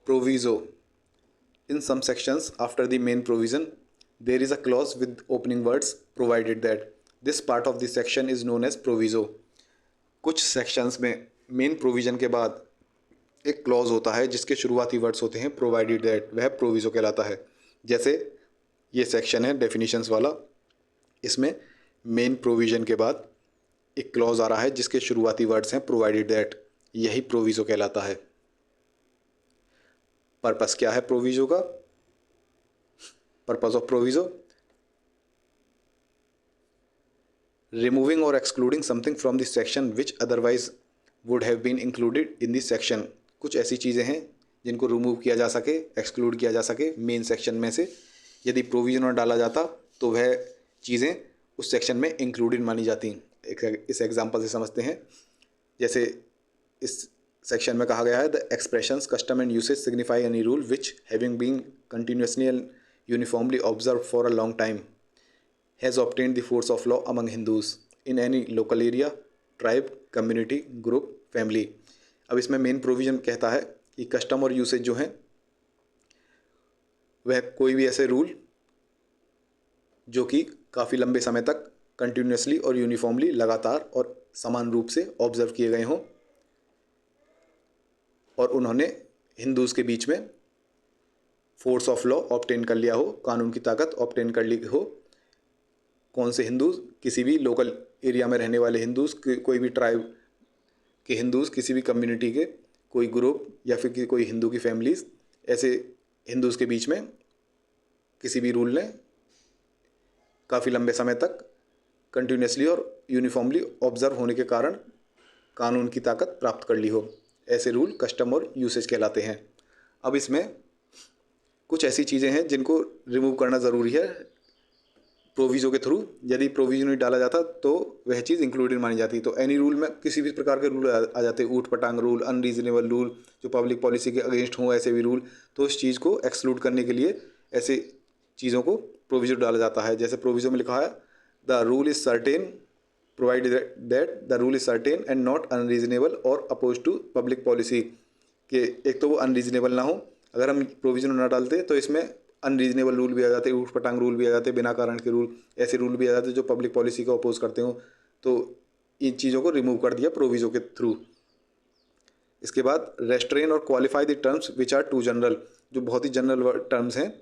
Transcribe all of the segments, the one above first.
Proviso. In some sections after the main provision, there is a clause with opening words provided that. This part of the section is known as proviso. कुछ sections में main provision के बाद एक clause होता है जिसके शुरुआती words होते हैं provided that, वह proviso कहलाता है। जैसे ये section है definitions वाला, इसमें main provision के बाद एक clause आ रहा है जिसके शुरुआती words हैं provided that, यही proviso कहलाता है। पर्पस क्या है प्रोविजो का? पर्पस ऑफ प्रोविजो, रिमूविंग और excluding something from this section which otherwise would have been included in this section. कुछ ऐसी चीज़ें हैं जिनको रिमूव किया जा सके, एक्सक्लूड किया जा सके मेन सेक्शन में से। यदि प्रोविजन में डाला जाता तो वह चीज़ें उस सेक्शन में इंक्लूडेड मानी जाती। इस एग्जाम्पल से समझते हैं। जैसे इस सेक्शन में कहा गया है, the expressions custom and usage signify any rule which having been continuously and uniformly observe for a long time has obtained the force of law among Hindus in any local area, tribe, community, group, family. अब इसमें main provision कहता है कि custom और usage जो हैं वह कोई भी ऐसे रूल जो कि काफ़ी लंबे समय तक कंटिन्यूसली और यूनिफॉर्मली लगातार और समान रूप से ऑब्जर्व किए गए हों और उन्होंने हिंदूज़ के बीच में फोर्स ऑफ लॉ ऑब्टेन कर लिया हो, कानून की ताकत ऑब्टेन कर ली हो। कौन से हिंदूज़? किसी भी लोकल एरिया में रहने वाले हिंदूज़, कोई भी ट्राइब के हिंदूज़, किसी भी कम्युनिटी के कोई ग्रुप या फिर कोई हिंदू की फैमिलीज़, ऐसे हिंदूज़ के बीच में किसी भी रूल ने काफ़ी लंबे समय तक कंटिन्यूसली और यूनिफॉर्मली ऑब्जर्व होने के कारण कानून की ताकत प्राप्त कर ली हो, ऐसे रूल कस्टम और यूसेज कहलाते हैं। अब इसमें कुछ ऐसी चीज़ें हैं जिनको रिमूव करना ज़रूरी है प्रोविजो के थ्रू। यदि प्रोविजो नहीं डाला जाता तो वह चीज़ इंक्लूडेड मानी जाती। तो एनी रूल में किसी भी प्रकार के रूल आ जाते हैं, ऊट पटांग रूल, अनरीजनेबल रूल, जो पब्लिक पॉलिसी के अगेंस्ट हों, ऐसे भी रूल। तो इस चीज़ को एक्सक्लूड करने के लिए ऐसे चीज़ों को प्रोविजो डाला जाता है। जैसे प्रोविजो में लिखा है, the rule is certain provided that the rule is certain and not unreasonable or opposed to public policy। कि एक तो वो अनरीजनेबल ना हो, अगर हम प्रोविजन ना डालते तो इसमें अनरीजनेबल रूल भी आ जाते, ऊट पटांग रूल भी आ जाते, बिना कारण के रूल, ऐसे रूल भी आ जाते जो पब्लिक पॉलिसी को अपोज करते हो। तो इन चीज़ों को रिमूव कर दिया प्रोविजो के थ्रू। इसके बाद रेस्ट्रेन और qualify the terms which are too general, जो बहुत ही जनरल टर्म्स हैं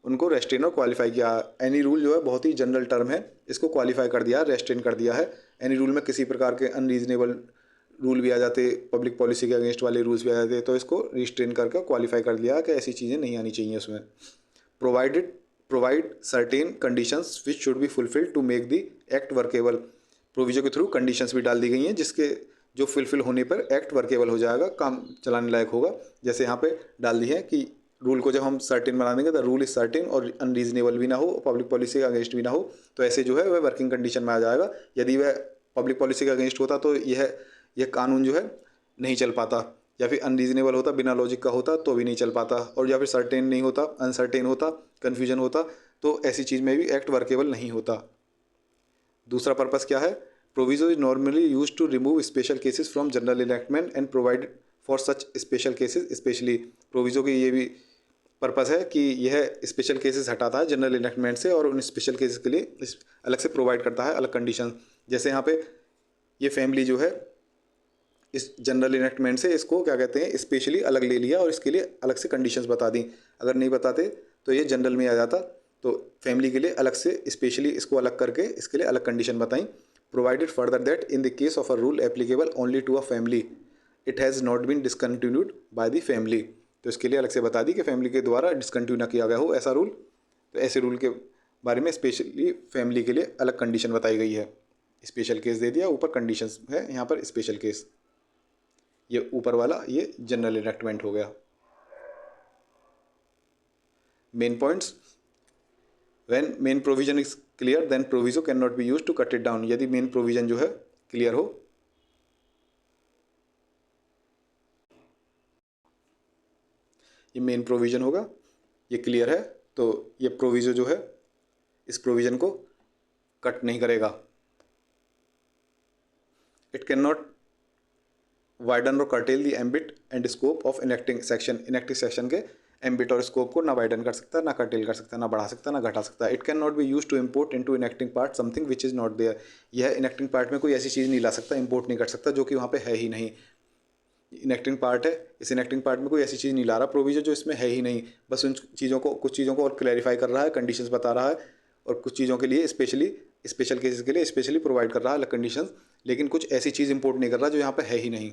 उनको रेस्ट्रेन और क्वालिफाई किया। एनी रूल जो है बहुत ही जनरल टर्म है, इसको क्वालिफाई कर दिया, रेस्ट्रेन कर दिया है। एनी रूल में किसी प्रकार के अनरीजनेबल रूल भी आ जाते, पब्लिक पॉलिसी के अगेंस्ट वाले रूल्स भी आ जाते, तो इसको रिस्ट्रेन करके क्वालिफाई कर दिया कि ऐसी चीज़ें नहीं आनी चाहिए उसमें। Provide certain conditions which should be fulfilled to make the act workable. Provision के थ्रू कंडीशंस भी डाल दी गई हैं जिसके जो फुलफिल होने पर एक्ट वर्केबल हो जाएगा, काम चलाने लायक होगा। जैसे यहाँ पे डाल दी है कि रूल को जब हम सर्टेन बना देंगे, द रूल इज सर्टेन और अनरीजनेबल भी ना हो, पब्लिक पॉलिसी के अगेंस्ट भी ना हो, तो ऐसे जो है वह वर्किंग कंडीशन में आ जाएगा। यदि वह पब्लिक पॉलिसी के अगेंस्ट होता तो यह कानून जो है नहीं चल पाता, या फिर अनरीजनेबल होता, बिना लॉजिक का होता तो भी नहीं चल पाता, और या फिर सर्टेन नहीं होता, अनसर्टेन होता, कन्फ्यूजन होता, तो ऐसी चीज़ में भी एक्ट वर्केबल नहीं होता। दूसरा पर्पस क्या है? Proviso is normally use to remove special cases from general enactment and provide for such special cases specially. Proviso की ये भी पर्पस है कि यह स्पेशल केसेस हटाता है जनरल इनैक्टमेंट से और उन स्पेशल केसेस के लिए अलग से प्रोवाइड करता है अलग कंडीशन। जैसे यहाँ पे ये फैमिली जो है इस जनरल इनैक्टमेंट से इसको क्या कहते हैं, स्पेशली अलग ले लिया और इसके लिए अलग से कंडीशंस बता दी। अगर नहीं बताते तो ये जनरल में आ जाता, तो फैमिली के लिए अलग से स्पेशली इसको अलग करके इसके लिए अलग कंडीशन बताई। Provided further that in the case of a rule applicable only to a family it has not been discontinued by the family. तो इसके लिए अलग से बता दी कि फैमिली के द्वारा डिसकंटिन्यू ना किया गया हो ऐसा रूल। तो ऐसे रूल के बारे में स्पेशली फैमिली के लिए अलग कंडीशन बताई गई है। स्पेशल केस दे दिया, ऊपर कंडीशंस है यहाँ पर स्पेशल केस। ये ऊपर वाला ये जनरल इनैक्टमेंट हो गया। Main points, when main provision is clear then proviso can not be use to cut it down. यदि मेन प्रोविजन जो है क्लियर हो, ये मेन प्रोविजन होगा, ये क्लियर है, तो ये प्रोविजो जो है इस प्रोविजन को कट नहीं करेगा। इट कैन नॉट वाइडन और cartel the ambit and scope of enacting section के एम्बिट और स्कोप को ना वाइडन कर सकता, ना कर्टेल कर सकता, ना बढ़ा सकता, ना घटा सकता। It can not be use to import into enacting part something which is not there. यह इनेक्टिंग पार्ट में कोई ऐसी चीज़ नहीं ला सकता, इंपोर्ट नहीं कर सकता जो कि वहाँ पे है ही नहीं। इनेक्टिंग पार्ट है, इस इनेक्टिंग पार्ट में कोई ऐसी चीज़ नहीं ला रहा, प्रोविजन जो इसमें है ही नहीं, बस उन चीज़ों को, कुछ चीज़ों को और क्लैरिफाई कर रहा है, कंडीशंस बता रहा है, और कुछ चीज़ों के लिए स्पेशल केसेस के लिए स्पेशली प्रोवाइड कर रहा है कंडीशंस, लेकिन कुछ ऐसी चीज़ इंपोर्ट नहीं कर रहा जो यहाँ पे है ही नहीं।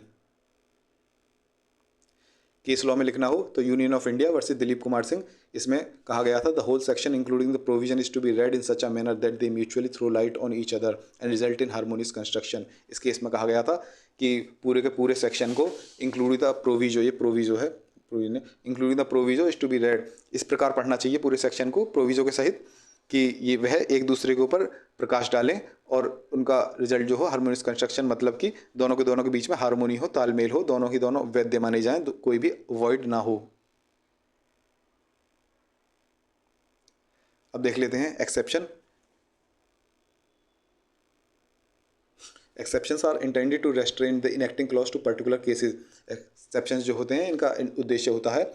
केस लॉ में लिखना हो तो union of India versus Dilip Kumar Singh, इसमें कहा गया था the whole section including the provision is to be read in such a manner that they mutually throw light on each other and result in harmonious construction. इस case में कहा गया था कि पूरे के पूरे सेक्शन को इंक्लूडिंग द प्रोविजो, ये प्रोविजो है, including the proviso is to be read, इस प्रकार पढ़ना चाहिए पूरे सेक्शन को प्रोविजो के सहित कि ये वह एक दूसरे के ऊपर प्रकाश डालें और उनका रिजल्ट जो हो हार्मोनियस कंस्ट्रक्शन, मतलब कि दोनों के बीच में हार्मोनी हो, तालमेल हो, दोनों ही दोनों वैध माने जाएं, कोई भी वॉइड ना हो। अब देख लेते हैं exception. Exceptions are intended to restrain the enacting clause to particular cases. Exceptions जो होते हैं इनका उद्देश्य होता है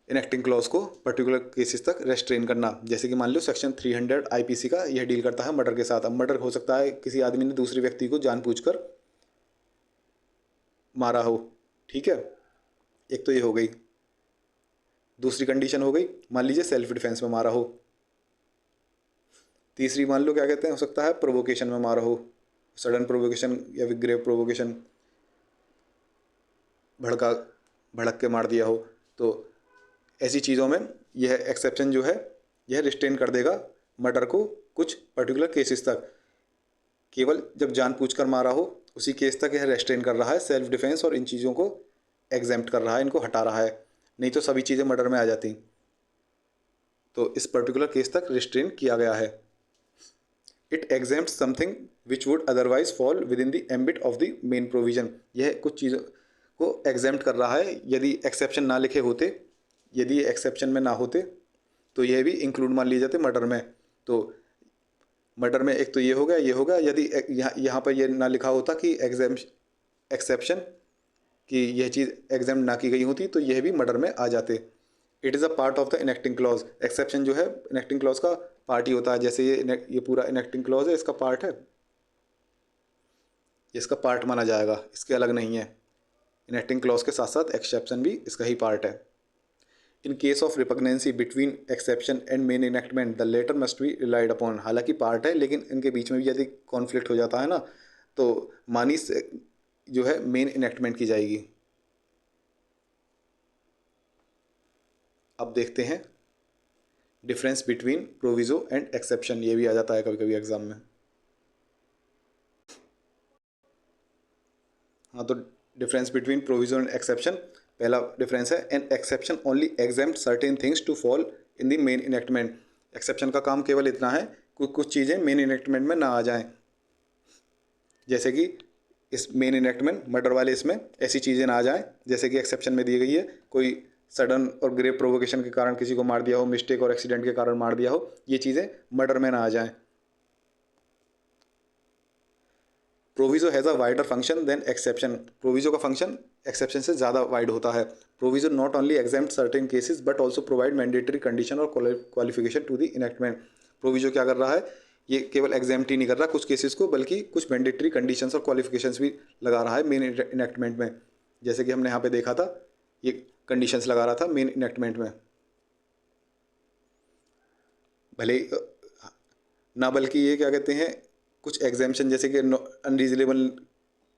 इनेक्टिंग क्लॉज को पर्टिकुलर केसेस तक रेस्ट्रेन करना। जैसे कि मान लो सेक्शन 300 आईपीसी का यह डील करता है मर्डर के साथ। अब मर्डर हो सकता है किसी आदमी ने दूसरे व्यक्ति को जानबूझकर मारा हो, ठीक है, एक तो ये हो गई। दूसरी कंडीशन हो गई, मान लीजिए सेल्फ डिफेंस में मारा हो। तीसरी मान लो क्या कहते हैं, हो सकता है प्रोवोकेशन में मारा हो, सडन प्रोवोकेशन या ग्रेव प्रोवोकेशन, भड़क के मार दिया हो। तो ऐसी चीज़ों में यह एक्सेप्शन जो है यह रिस्ट्रेन कर देगा मर्डर को कुछ पर्टिकुलर केसेस तक। केवल जब जानबूझकर मारा हो उसी केस तक यह रेस्ट्रेन कर रहा है, सेल्फ डिफेंस और इन चीज़ों को एग्जेम्प्ट कर रहा है, इनको हटा रहा है, नहीं तो सभी चीज़ें मर्डर में आ जाती। तो इस पर्टिकुलर केस तक रिस्ट्रेन किया गया है। It exempt something which would otherwise fall with in the ambit of the main provision. यह कुछ चीज़ों को एग्जेम्प्ट कर रहा है। यदि एक्सेप्शन ना लिखे होते, यदि ये एक्सेप्शन में ना होते तो यह भी इंक्लूड मान लिए जाते मर्डर में। तो मर्डर में एक तो ये हो गया, ये होगा। यदि यहाँ पर ये ना लिखा होता कि एक्सेप्शन कि यह चीज़ एग्जाम ना की गई होती तो यह भी मर्डर में आ जाते। It is a part of the enacting clause. Exception जो है इनेक्टिंग क्लॉज का पार्ट ही होता है। जैसे ये पूरा इनेक्टिंग क्लॉज है, इसका पार्ट है, इसका पार्ट माना जाएगा, इसके अलग नहीं है। इनेक्टिंग क्लॉज के साथ साथ एक्सेप्शन भी इसका ही पार्ट है। In case of repugnancy between exception and main enactment the latter must be relied upon. हालांकि पार्ट है लेकिन इनके बीच में भी यदि कॉन्फ्लिक्ट हो जाता है ना तो मानी जो है मेन इनेक्टमेंट की जाएगी। अब देखते हैं difference between proviso and exception, ये भी आ जाता है कभी कभी एग्जाम में। हाँ, तो difference between proviso and exception, पहला डिफरेंस है an exception only exempt certain things to fall in the main enactment. Exception का काम केवल इतना है कुछ चीज़ें मेन इनेक्टमेंट में ना आ जाएं। जैसे कि इस मेन इनेक्टमेंट मर्डर वाले इसमें ऐसी चीज़ें ना आ जाएं जैसे कि एक्सेप्शन में दी गई है, कोई सडन और ग्रेव प्रोवोकेशन के कारण किसी को मार दिया हो, मिस्टेक और एक्सीडेंट के कारण मार दिया हो, ये चीज़ें मर्डर में ना आ जाएं। Proviso has a wider function than exception. Proviso का फंक्शन एक्सेप्शन से ज़्यादा वाइड होता है। Proviso not only exempt certain cases but also provide mandatory condition और qualification to the enactment. Proviso क्या कर रहा है, ये केवल एग्जेम्प्ट ही नहीं कर रहा कुछ केसेस को, बल्कि कुछ मैंडेटरी कंडीशंस और क्वालिफिकेशंस भी लगा रहा है मेन इनेक्टमेंट में। जैसे कि हमने यहाँ पे देखा था, ये कंडीशंस लगा रहा था मेन इनेक्टमेंट में। भले ना, बल्कि ये क्या कहते हैं, कुछ एग्जामेशन जैसे कि अनरीजनेबल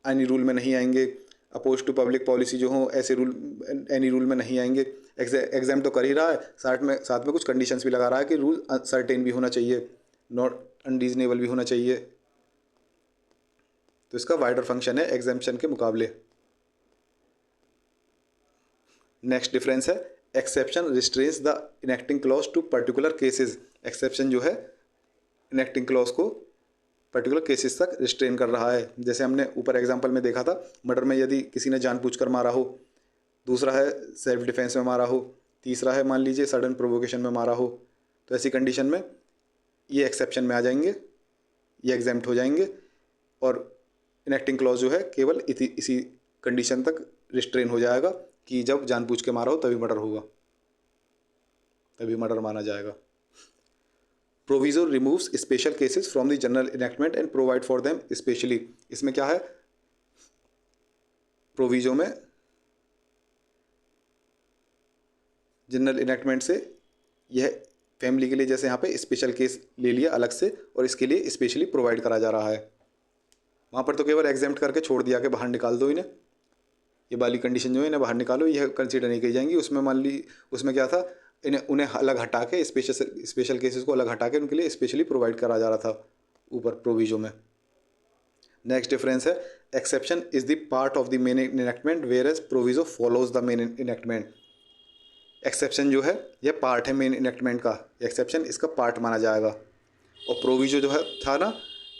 एनी रूल में नहीं आएंगे, अपोज टू पब्लिक पॉलिसी जो हो ऐसे रूल एनी रूल में नहीं आएंगे। एग्जाम तो कर ही रहा है, साथ में कुछ कंडीशंस भी लगा रहा है कि रूल सर्टेन भी होना चाहिए, नॉट अनरीजनेबल भी होना चाहिए। तो इसका वाइडर फंक्शन है एग्जामेशन के मुकाबले। नेक्स्ट डिफरेंस है exception restrains the enacting clause to particular cases. Exception जो है इनेक्टिंग क्लॉज को पर्टिकुलर केसेस तक रिस्ट्रेन कर रहा है। जैसे हमने ऊपर एग्जांपल में देखा था, मर्डर में यदि किसी ने जानबूझकर मारा हो, दूसरा है सेल्फ डिफेंस में मारा हो, तीसरा है मान लीजिए सडन प्रोवोकेशन में मारा हो, तो ऐसी कंडीशन में ये एक्सेप्शन में आ जाएंगे, ये एग्जेम्प्ट हो जाएंगे और इनेक्टिंग क्लॉज जो है केवल इसी कंडीशन तक रिस्ट्रेन हो जाएगा कि जब जानबूझ के मारा हो तभी मर्डर होगा, तभी मर्डर माना जाएगा। Proviso removes special cases from the general enactment and provide for them specially. इसमें क्या है, प्रोविजो में जनरल इनेक्टमेंट से यह फैमिली के लिए जैसे यहाँ पे स्पेशल केस ले लिया अलग से और इसके लिए स्पेशली प्रोवाइड करा जा रहा है। वहाँ पर तो केवल एग्जेम्प्ट करके छोड़ दिया कि बाहर निकाल दो इन्हें, ये वाली कंडीशन जो है इन्हें बाहर निकालो, यह कंसीडर नहीं की जाएंगी। उसमें मान ली उसमें क्या था, उन्हें अलग हटा के स्पेशल केसेस को अलग हटा के उनके लिए स्पेशली प्रोवाइड करा जा रहा था ऊपर प्रोविजो में। नेक्स्ट डिफरेंस है, exception is the part of the main enactment whereas proviso follows the main enactment. Exception जो है यह पार्ट है मेन इनेक्टमेंट का, एक्सेप्शन इसका पार्ट माना जाएगा। और प्रोविजो जो है था ना,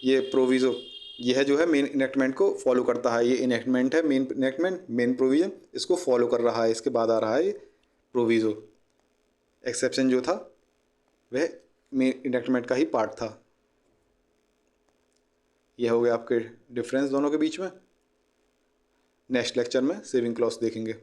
ये प्रोविजो यह जो है मेन इनेक्टमेंट को फॉलो करता है। ये इनेक्टमेंट है मेन इनेक्टमेंट, मेन प्रोविजन इसको फॉलो कर रहा है, इसके बाद आ रहा है ये प्रोविजो। एक्सेप्शन जो था वह मेन इनेक्टमेंट का ही पार्ट था। यह हो गया आपके डिफरेंस दोनों के बीच में। नेक्स्ट लेक्चर में सेविंग क्लॉज देखेंगे।